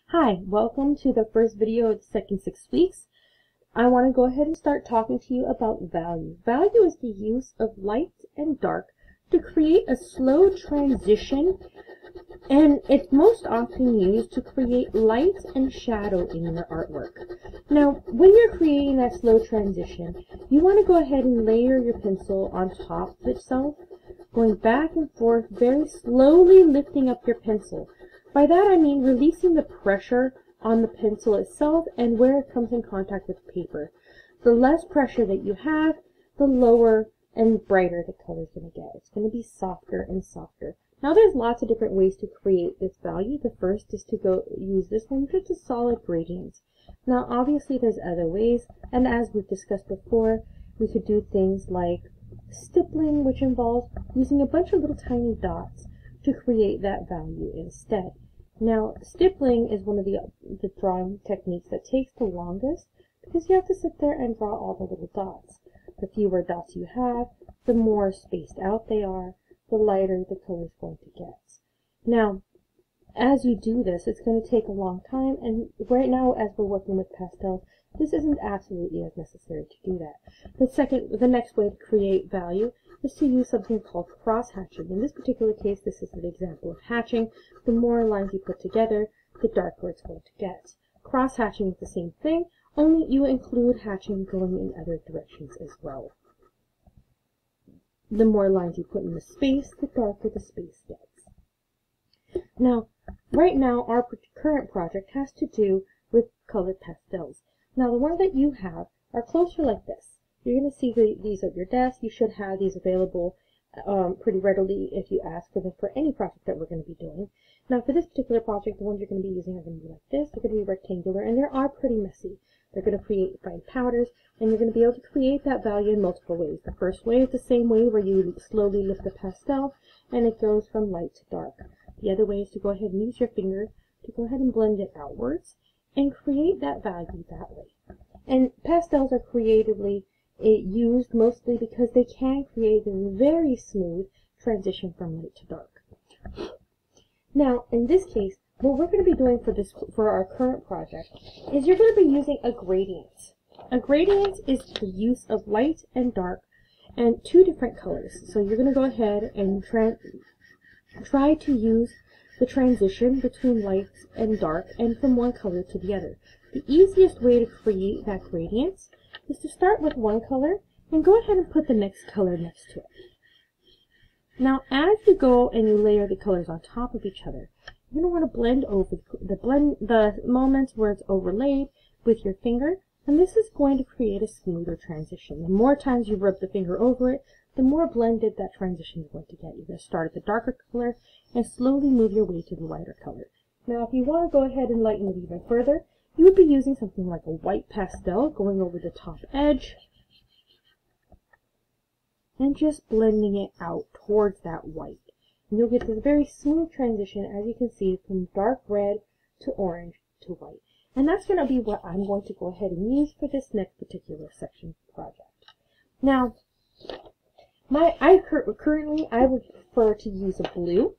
Hi, welcome to the first video of the second 6 weeks. I want to go ahead and start talking to you about value. Value is the use of light and dark to create a slow transition, and it's most often used to create light and shadow in your artwork. Now, when you're creating that slow transition, you want to go ahead and layer your pencil on top of itself, going back and forth, very slowly lifting up your pencil. By that I mean releasing the pressure on the pencil itself and where it comes in contact with paper. The less pressure that you have, the lower and brighter the color is going to get. It's going to be softer and softer. Now there's lots of different ways to create this value. The first is to use this one, just a solid gradient. Now obviously there's other ways, and as we've discussed before, we could do things like stippling, which involves using a bunch of little tiny dots to create that value instead. Now, stippling is one of the drawing techniques that takes the longest because you have to sit there and draw all the little dots. The fewer dots you have, the more spaced out they are, the lighter the color is going to get. Now, as you do this, it's going to take a long time, and right now as we're working with pastels, this isn't absolutely as necessary to do that. The next way to create value is to use something called cross-hatching. In this particular case, this is an example of hatching. The more lines you put together, the darker it's going to get. Cross-hatching is the same thing, only you include hatching going in other directions as well. The more lines you put in the space, the darker the space gets. Now, right now, our current project has to do with colored pastels. Now, the ones that you have are closer like this. You're going to see these at your desk. You should have these available pretty readily if you ask for them for any project that we're going to be doing. Now, for this particular project, the ones you're going to be using are going to be like this. They're going to be rectangular, and they are pretty messy. They're going to create fine powders, and you're going to be able to create that value in multiple ways. The first way is the same way where you slowly lift the pastel, and it goes from light to dark. The other way is to go ahead and use your finger to go ahead and blend it outwards and create that value that way. And pastels are creatively used mostly because they can create a very smooth transition from light to dark. Now, in this case, what we're going to be doing for our current project is you're going to be using a gradient. A gradient is the use of light and dark and two different colors. So you're going to go ahead and try to use the transition between light and dark and from one color to the other. The easiest way to create that gradient is to start with one color and go ahead and put the next color next to it. Now, as you go and you layer the colors on top of each other, you're going to want to blend over the moments where it's overlaid with your finger, and this is going to create a smoother transition. The more times you rub the finger over it, the more blended that transition is going to get. You're going to start at the darker color and slowly move your way to the lighter color. Now, if you want to go ahead and lighten it even further, you would be using something like a white pastel going over the top edge and just blending it out towards that white. And you'll get this very smooth transition, as you can see, from dark red to orange to white. And that's going to be what I'm going to go ahead and use for this next particular section of the project. Now, currently I would prefer to use a blue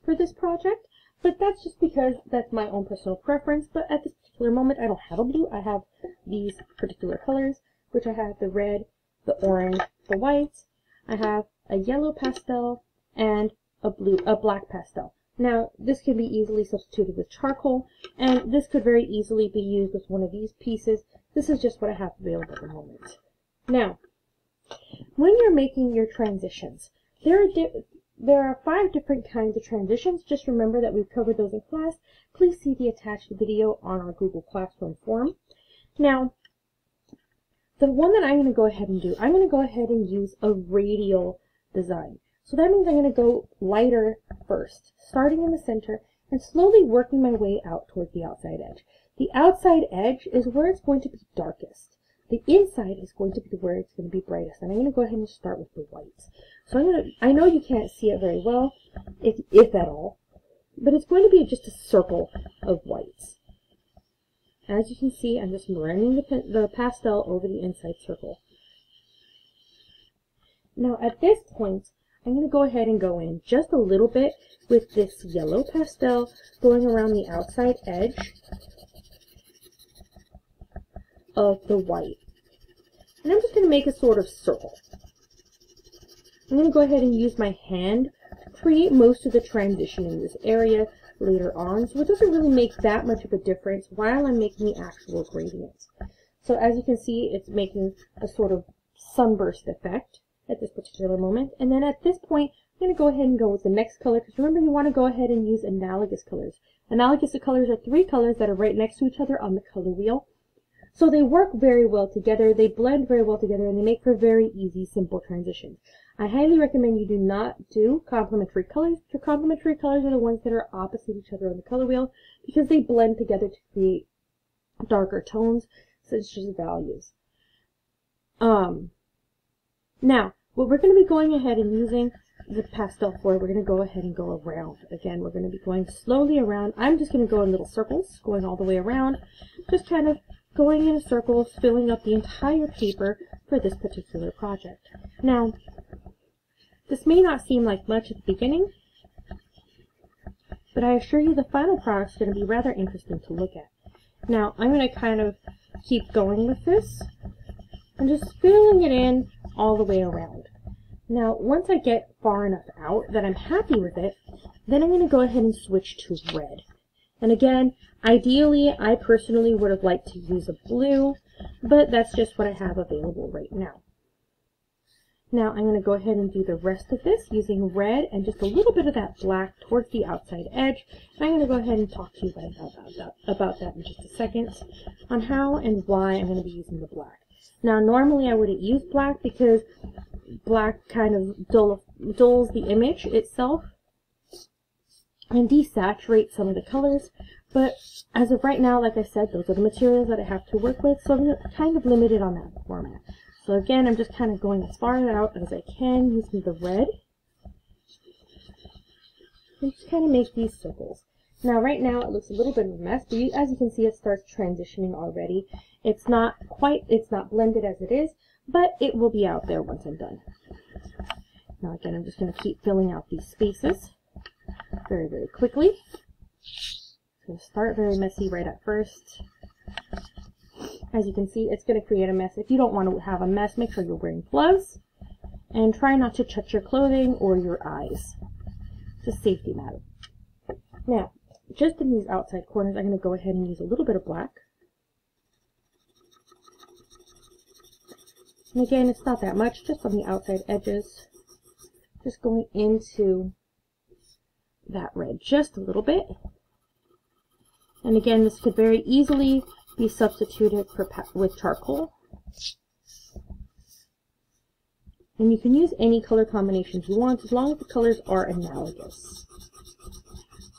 for this project, but that's just because that's my own personal preference. But at this particular moment, I don't have a blue. I have these particular colors, which I have the red, the orange, the white. I have a yellow pastel and a black pastel. Now, this can be easily substituted with charcoal, and this could very easily be used with one of these pieces. This is just what I have available at the moment. Now, when you're making your transitions, there are 5 different kinds of transitions. Just remember that we've covered those in class. Please see the attached video on our Google Classroom forum. Now, the one that I'm going to go ahead and do, I'm going to go ahead and use a radial design. So that means I'm going to go lighter first, starting in the center and slowly working my way out towards the outside edge. The outside edge is where it's going to be darkest. The inside is going to be where it's going to be brightest. And I'm going to go ahead and start with the whites. So I know you can't see it very well, if at all, but it's going to be just a circle of whites. As you can see, I'm just blending the pastel over the inside circle. Now at this point, I'm going to go ahead and go in just a little bit with this yellow pastel, going around the outside edge of the white. And I'm just going to make a sort of circle. I'm going to go ahead and use my hand to create most of the transition in this area later on, so it doesn't really make that much of a difference while I'm making the actual gradient. So as you can see, it's making a sort of sunburst effect at this particular moment. And then at this point, I'm going to go ahead and go with the next color, because remember, you want to go ahead and use analogous colors. Analogous colors are 3 colors that are right next to each other on the color wheel. So they work very well together, they blend very well together, and they make for very easy, simple transitions. I highly recommend you do not do complementary colors. Your complementary colors are the ones that are opposite each other on the color wheel, because they blend together to create darker tones, such as values. Now, what we're going to be going ahead and using the pastel for, we're going to go ahead and go around. Again, we're going to be going slowly around. I'm just going to go in little circles, going all the way around, just kind of going in a circle, filling up the entire paper for this particular project. Now, this may not seem like much at the beginning, but I assure you the final product is going to be rather interesting to look at. Now, I'm going to kind of keep going with this and just filling it in all the way around. Now, once I get far enough out that I'm happy with it, then I'm going to go ahead and switch to red. And again, ideally, I personally would have liked to use a blue, but that's just what I have available right now. Now, I'm going to go ahead and do the rest of this using red and just a little bit of that black towards the outside edge. And I'm going to go ahead and talk to you about that in just a second, on how and why I'm going to be using the black. Now, normally I wouldn't use black because black kind of dulls the image itself and desaturates some of the colors, but as of right now, like I said, those are the materials that I have to work with, so I'm kind of limited on that format. So again, I'm just kind of going as far out as I can using the red, and just kind of make these circles. Now right now it looks a little bit of a mess, but as you can see, it starts transitioning already. It's not blended as it is, but it will be out there once I'm done. Now again, I'm just going to keep filling out these spaces very, very quickly. It's going to start very messy right at first. As you can see, it's going to create a mess. If you don't want to have a mess, make sure you're wearing gloves and try not to touch your clothing or your eyes. It's a safety matter. Now, just in these outside corners, I'm going to go ahead and use a little bit of black. And again, it's not that much, just on the outside edges. Just going into that red just a little bit. And again, this could very easily be substituted with charcoal. And you can use any color combinations you want as long as the colors are analogous.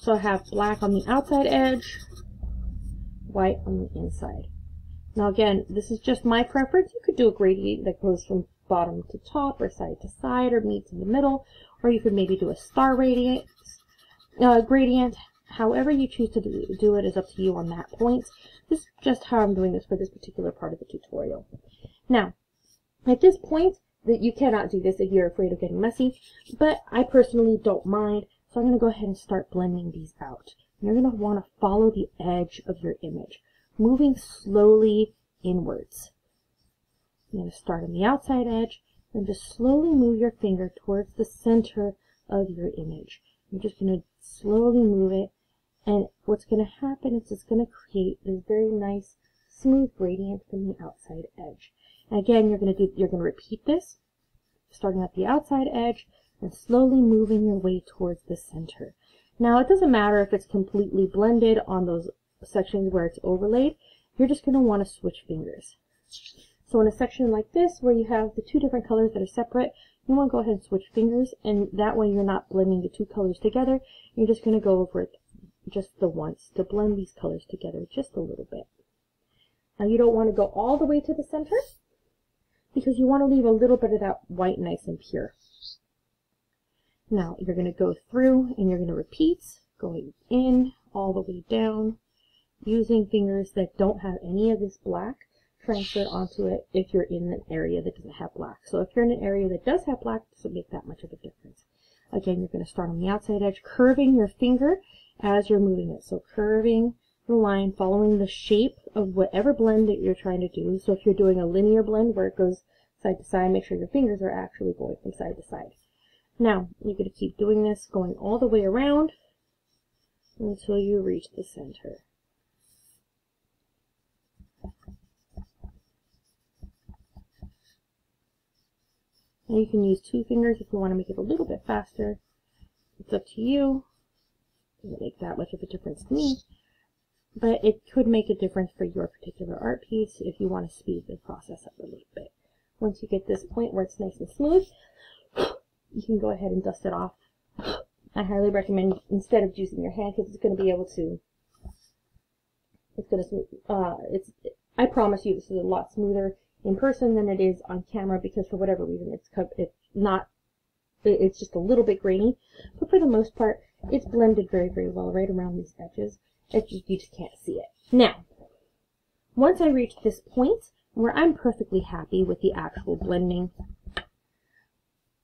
So I have black on the outside edge, white on the inside. Now again, this is just my preference. You could do a gradient that goes from bottom to top or side to side or meets in the middle, or you could maybe do a star gradient. However you choose to do it is up to you on that point. This is just how I'm doing this for this particular part of the tutorial. Now, at this point, that you cannot do this if you're afraid of getting messy, but I personally don't mind, so I'm going to go ahead and start blending these out. You're going to want to follow the edge of your image, moving slowly inwards. You're going to start on the outside edge, and just slowly move your finger towards the center of your image. You're just going to slowly move it, and what's going to happen is it's going to create this very nice smooth gradient from the outside edge. And again, you're going to repeat this, starting at the outside edge and slowly moving your way towards the center. Now, it doesn't matter if it's completely blended on those sections where it's overlaid. You're just going to want to switch fingers. So in a section like this, where you have the two different colors that are separate, you want to go ahead and switch fingers, and that way you're not blending the two colors together. You're just going to go over it just the once to blend these colors together just a little bit. Now, you don't want to go all the way to the center, because you want to leave a little bit of that white nice and pure. Now, you're going to go through and you're going to repeat, going in all the way down, using fingers that don't have any of this black, transfer it onto it if you're in an area that doesn't have black. So if you're in an area that does have black, it doesn't make that much of a difference. Again, you're going to start on the outside edge, curving your finger as you're moving it. So curving the line, following the shape of whatever blend that you're trying to do. So if you're doing a linear blend where it goes side to side, make sure your fingers are actually going from side to side. Now, you're going to keep doing this, going all the way around until you reach the center. And you can use 2 fingers if you want to make it a little bit faster. It's up to you. Doesn't make that much of a difference to me. But it could make a difference for your particular art piece if you want to speed the process up a little bit. Once you get this point where it's nice and smooth, you can go ahead and dust it off. I highly recommend instead of using your hand because it's going to be able to, I promise you this is a lot smoother in person than it is on camera because for whatever reason it's just a little bit grainy, but for the most part it's blended very, very well right around these edges. You just can't see it. Now, once I reach this point where I'm perfectly happy with the actual blending,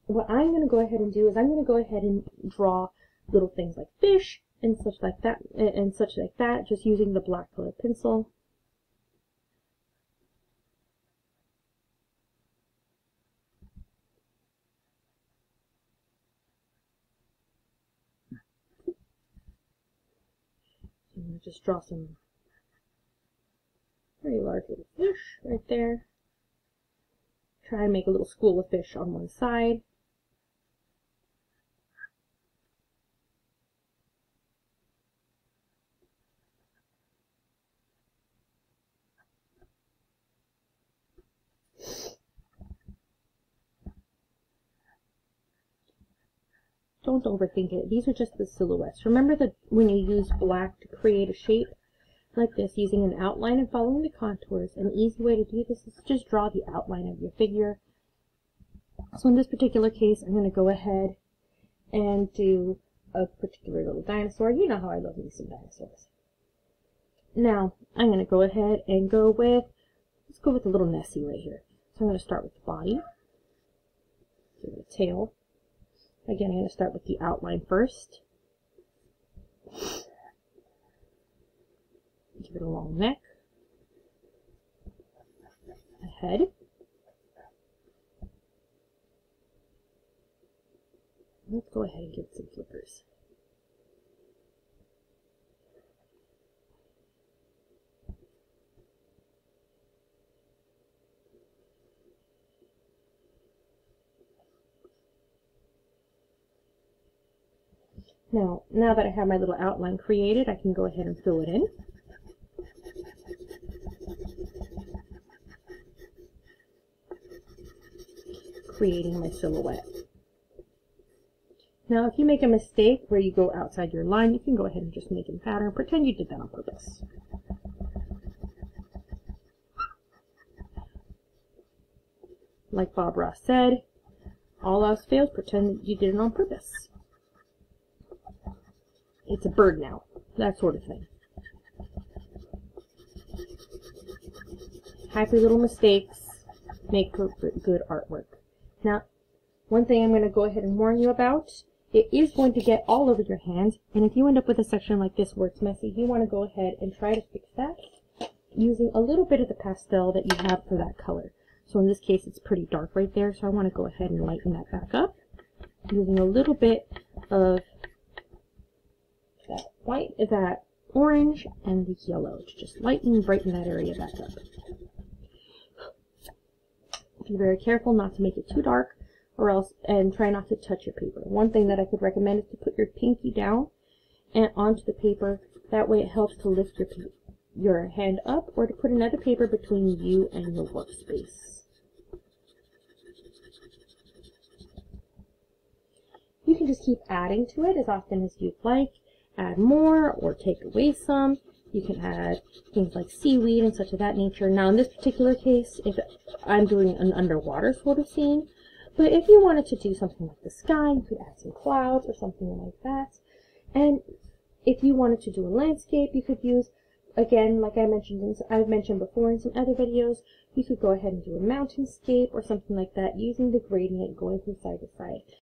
what I'm going to go ahead and do is I'm going to go ahead and draw little things like fish and such like that, just using the black colored pencil. I'm going to just draw some very large little fish right there. Try and make a little school of fish on one side. Don't overthink it. These are just the silhouettes. Remember that when you use black to create a shape like this, using an outline and following the contours, an easy way to do this is just draw the outline of your figure. So in this particular case, I'm going to go ahead and do a particular little dinosaur. You know how I love me some dinosaurs. Now, I'm going to go ahead and let's go with a little Nessie right here. So I'm going to start with the body, give it a tail. Again, I'm going to start with the outline first. Give it a long neck, a head, let's go ahead and give it some flippers. Now that I have my little outline created, I can go ahead and fill it in. Creating my silhouette. Now, if you make a mistake where you go outside your line, you can go ahead and just make a pattern. Pretend you did that on purpose. Like Bob Ross said, all else fails, pretend that you did it on purpose. It's a bird now, that sort of thing. Happy little mistakes make good artwork. Now, one thing I'm going to go ahead and warn you about, it is going to get all over your hands, and if you end up with a section like this where it's messy, you want to go ahead and try to fix that using a little bit of the pastel that you have for that color. So in this case, it's pretty dark right there, so I want to go ahead and lighten that back up using a little bit of that orange and the yellow to just lighten and brighten that area back up. Be very careful not to make it too dark, and try not to touch your paper. One thing that I could recommend is to put your pinky down and onto the paper. That way it helps to lift your hand up, or to put another paper between you and your workspace. You can just keep adding to it as often as you'd like. Add more or take away some. You can add things like seaweed and such of that nature. Now in this particular case, if I'm doing an underwater sort of scene, but if you wanted to do something like the sky, you could add some clouds or something like that. And if you wanted to do a landscape, you could use again, like I've mentioned before in some other videos, you could go ahead and do a mountainscape or something like that using the gradient going from side to side.